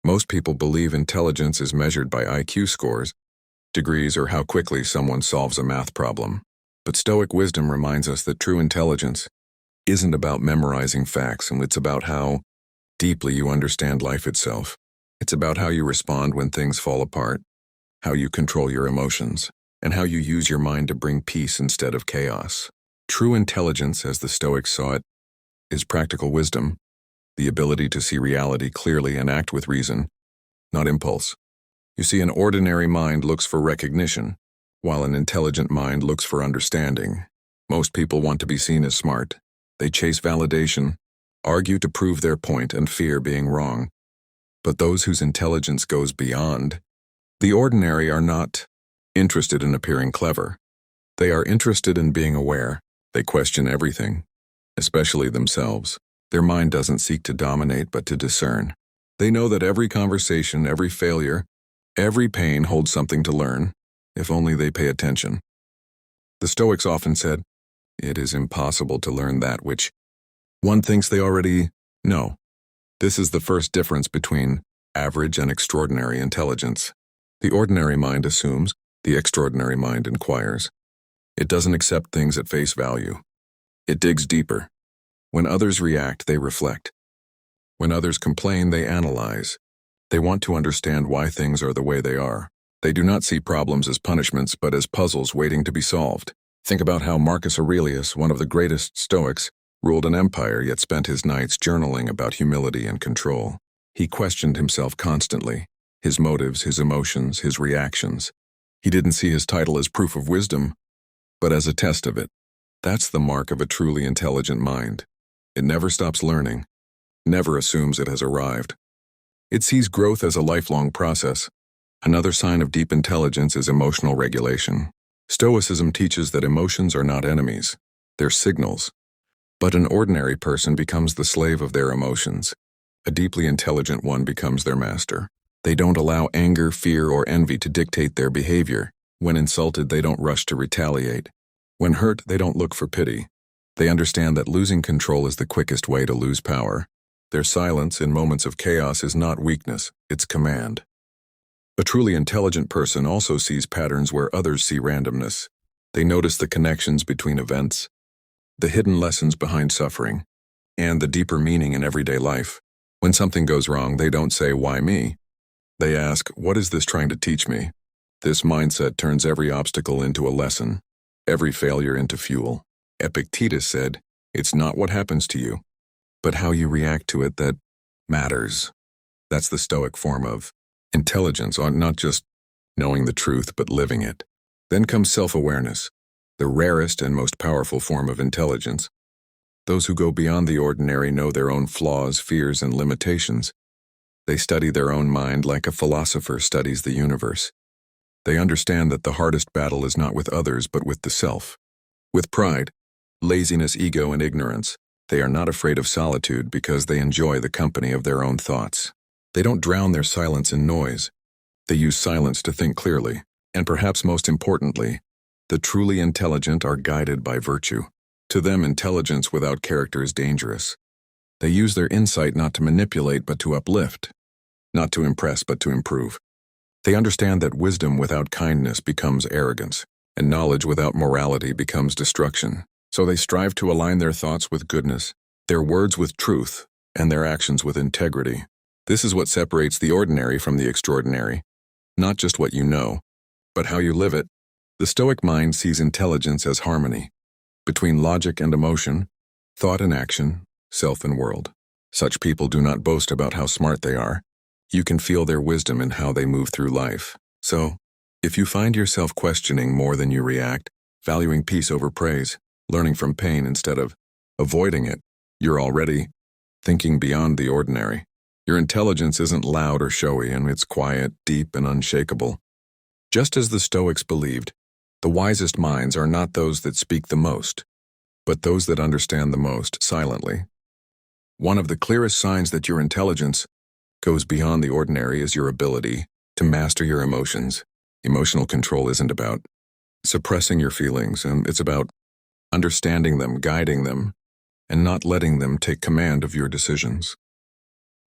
Most people believe intelligence is measured by IQ scores, degrees, or how quickly someone solves a math problem. But Stoic wisdom reminds us that true intelligence isn't about memorizing facts, and it's about how deeply you understand life itself. It's about how you respond when things fall apart, how you control your emotions, and how you use your mind to bring peace instead of chaos. True intelligence, as the Stoics saw it, is practical wisdom, the ability to see reality clearly and act with reason, not impulse. You see, an ordinary mind looks for recognition, while an intelligent mind looks for understanding. Most people want to be seen as smart. They chase validation, argue to prove their point, and fear being wrong. But those whose intelligence goes beyond the ordinary are not interested in appearing clever. They are interested in being aware. They question everything, especially themselves. Their mind doesn't seek to dominate, but to discern. They know that every conversation, every failure, every pain holds something to learn, if only they pay attention. The Stoics often said, "It is impossible to learn that which one thinks they already know." This is the first difference between average and extraordinary intelligence. The ordinary mind assumes, the extraordinary mind inquires. It doesn't accept things at face value. It digs deeper. When others react, they reflect. When others complain, they analyze. They want to understand why things are the way they are. They do not see problems as punishments, but as puzzles waiting to be solved. Think about how Marcus Aurelius, one of the greatest Stoics, ruled an empire yet spent his nights journaling about humility and control. He questioned himself constantly, his motives, his emotions, his reactions. He didn't see his title as proof of wisdom, but as a test of it. That's the mark of a truly intelligent mind. It never stops learning, never assumes it has arrived. It sees growth as a lifelong process. Another sign of deep intelligence is emotional regulation. Stoicism teaches that emotions are not enemies, they're signals. But an ordinary person becomes the slave of their emotions. A deeply intelligent one becomes their master. They don't allow anger, fear, or envy to dictate their behavior. When insulted, they don't rush to retaliate. When hurt, they don't look for pity. They understand that losing control is the quickest way to lose power. Their silence in moments of chaos is not weakness, it's command. A truly intelligent person also sees patterns where others see randomness. They notice the connections between events, the hidden lessons behind suffering, and the deeper meaning in everyday life. When something goes wrong, they don't say, "Why me?" They ask, "What is this trying to teach me?" This mindset turns every obstacle into a lesson, every failure into fuel. Epictetus said, "It's not what happens to you, but how you react to it that matters." That's the Stoic form of intelligence, on not just knowing the truth, but living it. Then comes self-awareness, the rarest and most powerful form of intelligence. Those who go beyond the ordinary know their own flaws, fears, and limitations. They study their own mind like a philosopher studies the universe. They understand that the hardest battle is not with others, but with the self. With pride, laziness, ego, and ignorance, they are not afraid of solitude because they enjoy the company of their own thoughts. They don't drown their silence in noise. They use silence to think clearly. And perhaps most importantly, the truly intelligent are guided by virtue. To them, intelligence without character is dangerous. They use their insight not to manipulate, but to uplift. Not to impress, but to improve. They understand that wisdom without kindness becomes arrogance, and knowledge without morality becomes destruction. So they strive to align their thoughts with goodness, their words with truth, and their actions with integrity. This is what separates the ordinary from the extraordinary. Not just what you know, but how you live it. The Stoic mind sees intelligence as harmony between logic and emotion, thought and action, self and world. Such people do not boast about how smart they are. You can feel their wisdom in how they move through life. So, if you find yourself questioning more than you react, valuing peace over praise, learning from pain instead of avoiding it, you're already thinking beyond the ordinary. Your intelligence isn't loud or showy, and it's quiet, deep, and unshakable. Just as the Stoics believed, the wisest minds are not those that speak the most, but those that understand the most silently. One of the clearest signs that your intelligence goes beyond the ordinary is your ability to master your emotions. Emotional control isn't about suppressing your feelings, and it's about understanding them, guiding them, and not letting them take command of your decisions.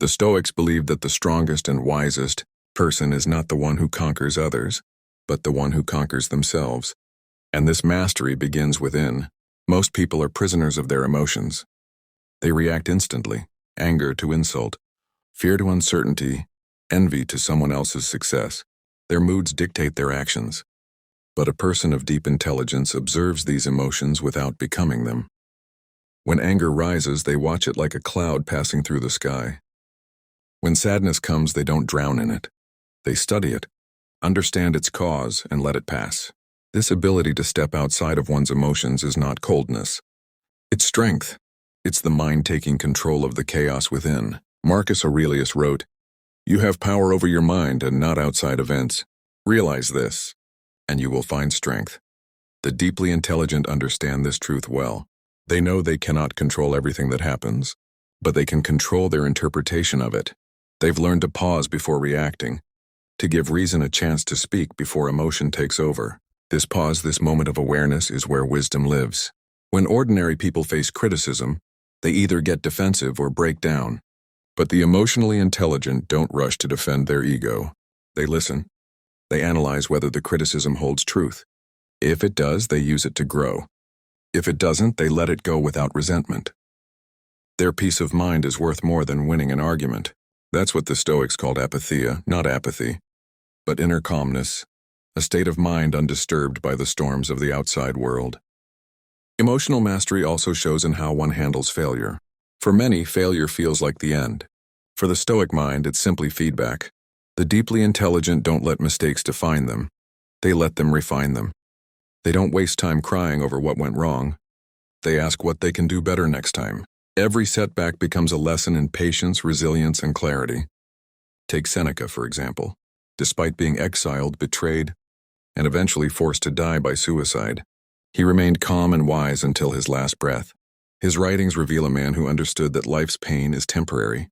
The Stoics believed that the strongest and wisest person is not the one who conquers others, but the one who conquers themselves. And this mastery begins within. Most people are prisoners of their emotions. They react instantly, anger to insult, fear to uncertainty, envy to someone else's success. Their moods dictate their actions. But a person of deep intelligence observes these emotions without becoming them. When anger rises, they watch it like a cloud passing through the sky. When sadness comes, they don't drown in it. They study it, understand its cause, and let it pass. This ability to step outside of one's emotions is not coldness. It's strength. It's the mind taking control of the chaos within. Marcus Aurelius wrote, "You have power over your mind and not outside events. Realize this, and you will find strength." The deeply intelligent understand this truth well. They know they cannot control everything that happens, but they can control their interpretation of it. They've learned to pause before reacting, to give reason a chance to speak before emotion takes over. This pause, this moment of awareness, is where wisdom lives. When ordinary people face criticism, they either get defensive or break down. But the emotionally intelligent don't rush to defend their ego. They listen. They analyze whether the criticism holds truth. If it does, they use it to grow. If it doesn't, they let it go without resentment. Their peace of mind is worth more than winning an argument. That's what the Stoics called apatheia, not apathy, but inner calmness, a state of mind undisturbed by the storms of the outside world. Emotional mastery also shows in how one handles failure. For many, failure feels like the end. For the Stoic mind, it's simply feedback. The deeply intelligent don't let mistakes define them. They let them refine them. They don't waste time crying over what went wrong. They ask what they can do better next time. Every setback becomes a lesson in patience, resilience, and clarity. Take Seneca, for example. Despite being exiled, betrayed, and eventually forced to die by suicide, he remained calm and wise until his last breath. His writings reveal a man who understood that life's pain is temporary,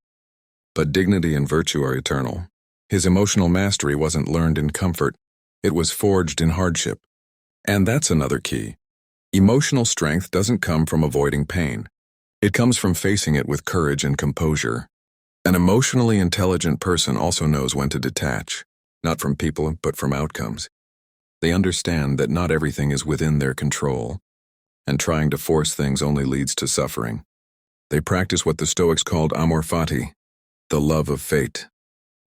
but dignity and virtue are eternal. His emotional mastery wasn't learned in comfort, it was forged in hardship. And that's another key. Emotional strength doesn't come from avoiding pain. It comes from facing it with courage and composure. An emotionally intelligent person also knows when to detach, not from people, but from outcomes. They understand that not everything is within their control, and trying to force things only leads to suffering. They practice what the Stoics called amor fati, the love of fate.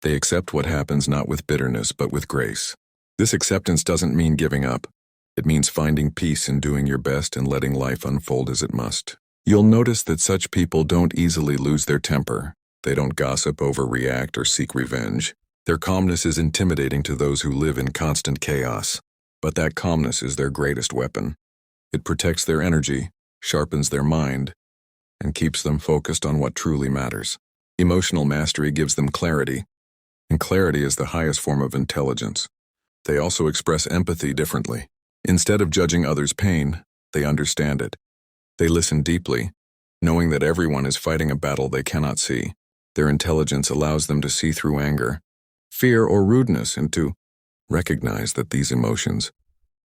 They accept what happens not with bitterness, but with grace. This acceptance doesn't mean giving up. It means finding peace in doing your best and letting life unfold as it must. You'll notice that such people don't easily lose their temper. They don't gossip, overreact, or seek revenge. Their calmness is intimidating to those who live in constant chaos. But that calmness is their greatest weapon. It protects their energy, sharpens their mind, and keeps them focused on what truly matters. Emotional mastery gives them clarity, and clarity is the highest form of intelligence. They also express empathy differently. Instead of judging others' pain, they understand it. They listen deeply, knowing that everyone is fighting a battle they cannot see. Their intelligence allows them to see through anger, fear, or rudeness, and to recognize that these emotions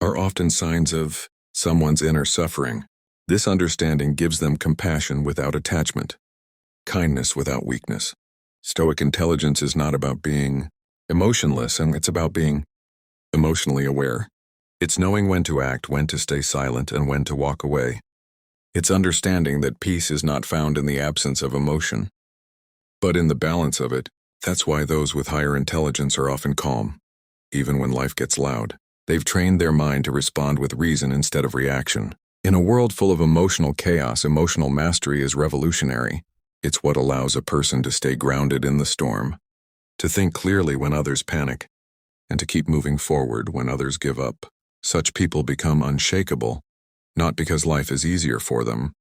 are often signs of someone's inner suffering. This understanding gives them compassion without attachment, kindness without weakness. Stoic intelligence is not about being emotionless, and it's about being emotionally aware. It's knowing when to act, when to stay silent, and when to walk away. It's understanding that peace is not found in the absence of emotion, but in the balance of it. That's why those with higher intelligence are often calm, even when life gets loud. They've trained their mind to respond with reason instead of reaction. In a world full of emotional chaos, emotional mastery is revolutionary. It's what allows a person to stay grounded in the storm, to think clearly when others panic, and to keep moving forward when others give up. Such people become unshakable, not because life is easier for them,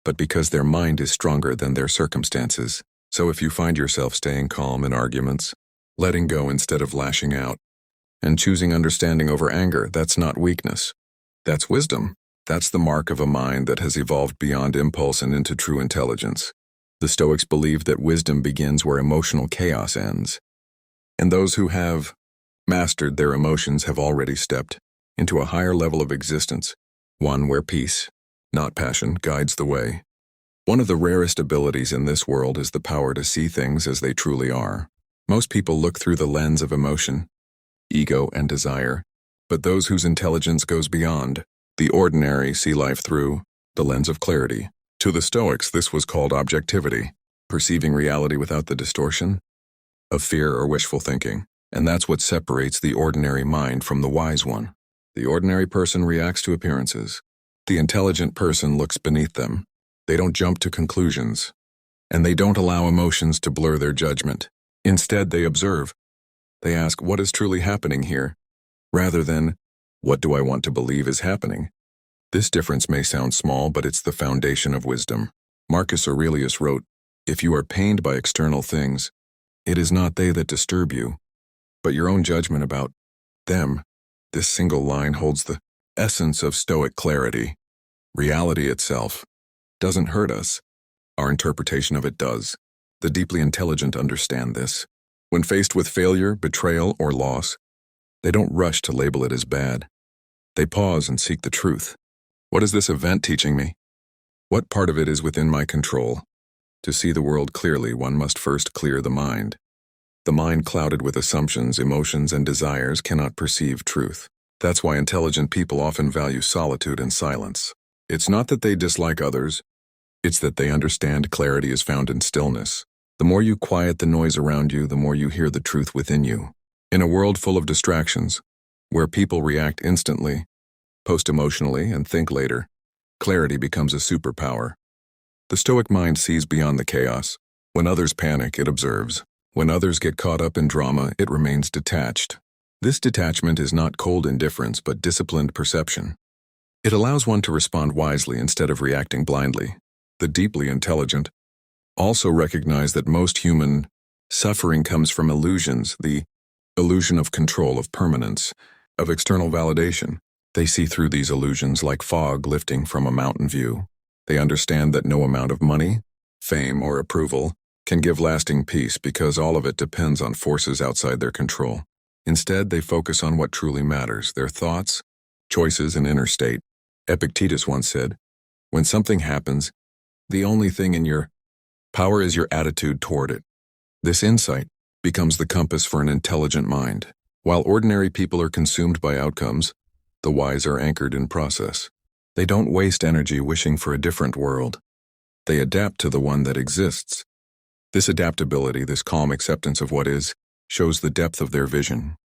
but because their mind is stronger than their circumstances. So if you find yourself staying calm in arguments, letting go instead of lashing out, and choosing understanding over anger, that's not weakness. That's wisdom. That's the mark of a mind that has evolved beyond impulse and into true intelligence. The Stoics believe that wisdom begins where emotional chaos ends. And those who have mastered their emotions have already stepped into a higher level of existence, one where peace, not passion, guides the way. One of the rarest abilities in this world is the power to see things as they truly are. Most people look through the lens of emotion, ego, and desire, but those whose intelligence goes beyond the ordinary see life through the lens of clarity. To the Stoics, this was called objectivity, perceiving reality without the distortion of fear or wishful thinking. And that's what separates the ordinary mind from the wise one. The ordinary person reacts to appearances. The intelligent person looks beneath them. They don't jump to conclusions, and they don't allow emotions to blur their judgment. Instead, they observe. They ask, what is truly happening here? Rather than, what do I want to believe is happening? This difference may sound small, but it's the foundation of wisdom. Marcus Aurelius wrote, if you are pained by external things, it is not they that disturb you, but your own judgment about them. This single line holds the essence of Stoic clarity. Reality itself doesn't hurt us. Our interpretation of it does. The deeply intelligent understand this. When faced with failure, betrayal, or loss, they don't rush to label it as bad. They pause and seek the truth. What is this event teaching me? What part of it is within my control? To see the world clearly, one must first clear the mind. The mind clouded with assumptions, emotions, and desires cannot perceive truth. That's why intelligent people often value solitude and silence. It's not that they dislike others, it's that they understand clarity is found in stillness. The more you quiet the noise around you, the more you hear the truth within you. In a world full of distractions, where people react instantly, post emotionally, and think later, clarity becomes a superpower. The Stoic mind sees beyond the chaos. When others panic, it observes. When others get caught up in drama, it remains detached. This detachment is not cold indifference, but disciplined perception. It allows one to respond wisely instead of reacting blindly. The deeply intelligent also recognize that most human suffering comes from illusions, the illusion of control, of permanence, of external validation. They see through these illusions like fog lifting from a mountain view. They understand that no amount of money, fame, or approval can give lasting peace because all of it depends on forces outside their control. Instead, they focus on what truly matters, their thoughts, choices, and inner state. Epictetus once said, when something happens, the only thing in your power is your attitude toward it. This insight becomes the compass for an intelligent mind. While ordinary people are consumed by outcomes, the wise are anchored in process. They don't waste energy wishing for a different world. They adapt to the one that exists. This adaptability, this calm acceptance of what is, shows the depth of their vision.